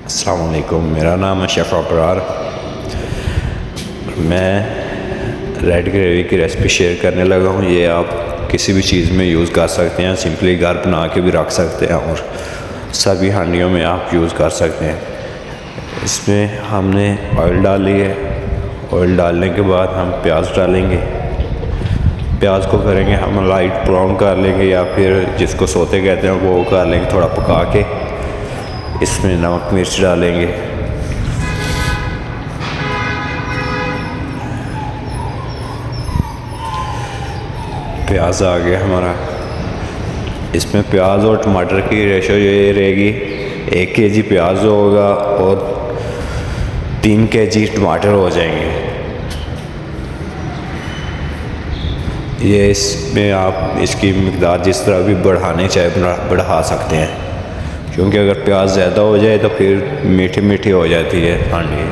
अस्सलाम वालेकुम, मेरा नाम है शेफ़ अबरार। मैं रेड ग्रेवी की रेसिपी शेयर करने लगा हूँ। ये आप किसी भी चीज़ में यूज़ कर सकते हैं, सिंपली घर बना के भी रख सकते हैं और सभी हांडियों में आप यूज़ कर सकते हैं। इसमें हमने ऑयल डाली है। ऑयल डालने के बाद हम प्याज डालेंगे। प्याज को करेंगे हम लाइट ब्राउन कर लेंगे या फिर जिसको सोते कहते हैं वो कर लेंगे, थोड़ा पका के। इसमें नमक मिर्च डालेंगे। प्याज आ गया हमारा। इसमें प्याज और टमाटर की रेशो ये रहेगी, 1 kg प्याज होगा और 3 kg टमाटर हो जाएंगे। ये इसमें आप इसकी मिक़दार जिस तरह भी बढ़ाने चाहे बढ़ा सकते हैं, क्योंकि अगर प्याज ज़्यादा हो जाए तो फिर मीठी मीठी हो जाती है हांडी।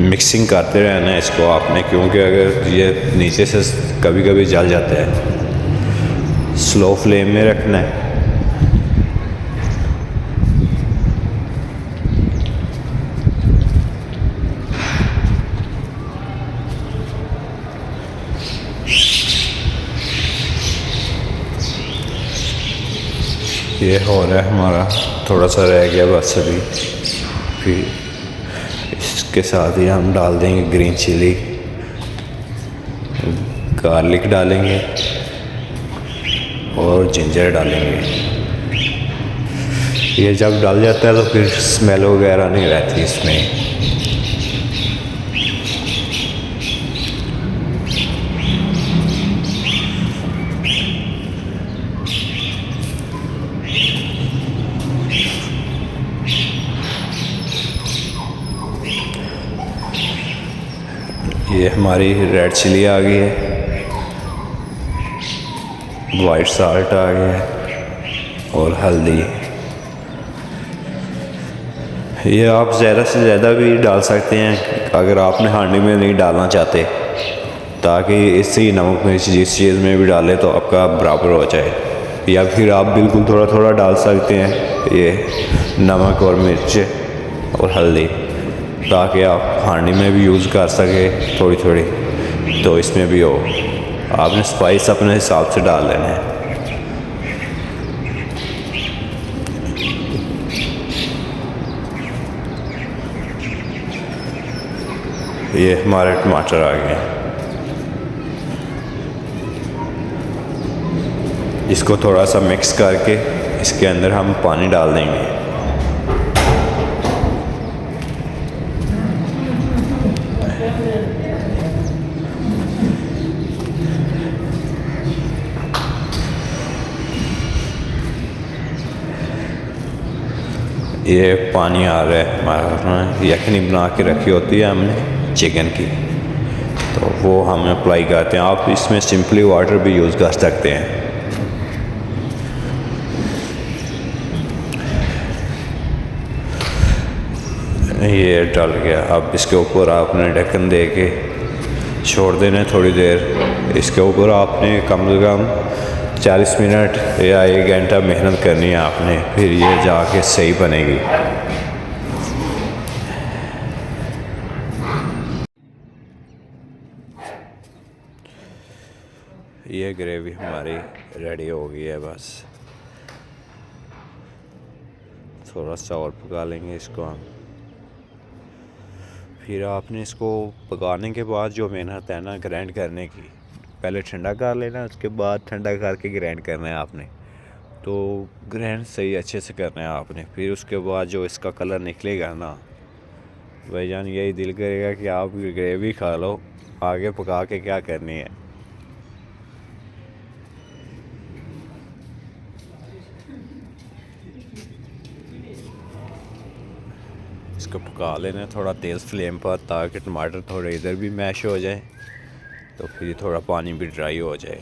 मिक्सिंग करते रहना है इसको आपने, क्योंकि अगर ये नीचे से कभी कभी जल जाता है। स्लो फ्लेम में रखना है। ये हो रहा है हमारा, थोड़ा सा रह गया बस अभी। फिर इसके साथ ही हम डाल देंगे ग्रीन चिली, गार्लिक डालेंगे और जिंजर डालेंगे। ये जब डाल जाता है तो फिर स्मेल वगैरह नहीं रहती इसमें। ये हमारी रेड चिली आ गई है, वाइट साल्ट आ गया है और हल्दी। ये आप ज़्यादा से ज़्यादा भी डाल सकते हैं अगर आपने हांडी में नहीं डालना चाहते, ताकि इससे नमक मिर्च जिस चीज़ में भी डालें तो आपका बराबर हो जाए। या फिर आप बिल्कुल थोड़ा थोड़ा डाल सकते हैं ये नमक और मिर्च और हल्दी, ताकि आप हांडी में भी यूज़ कर सके थोड़ी थोड़ी, तो इसमें भी हो। आपने स्पाइस अपने हिसाब से डाल लेना है। ये हमारे टमाटर आ गए। इसको थोड़ा सा मिक्स करके इसके अंदर हम पानी डाल देंगे। ये पानी आ रहा है हमारा, यखनी बना के रखी होती है हमने चिकन की, तो वो हम अप्लाई करते हैं। आप इसमें सिंपली वाटर भी यूज़ कर सकते हैं। ये डल गया। अब इसके ऊपर आपने ढक्कन दे के छोड़ देना थोड़ी देर। इसके ऊपर आपने कम से कम 40 मिनट या 1 घंटा मेहनत करनी है आपने, फिर ये जाके सही बनेगी। ये ग्रेवी हमारी रेडी हो गई है। बस थोड़ा सा और पका लेंगे इसको हम। फिर आपने इसको पकाने के बाद जो मेहनत है ना ग्राइंड करने की, पहले ठंडा कर लेना, उसके बाद ठंडा करके ग्राइंड करना है आपने। तो ग्राइंड सही अच्छे से करना है आपने। फिर उसके बाद जो इसका कलर निकलेगा ना भाईजान, यही दिल करेगा कि आप ग्रेवी खा लो, आगे पका के क्या करनी है। इसको पका लेना थोड़ा तेज़ फ्लेम पर, ताकि टमाटर थोड़े इधर भी मैश हो जाए, तो फिर थोड़ा पानी भी ड्राई हो जाए।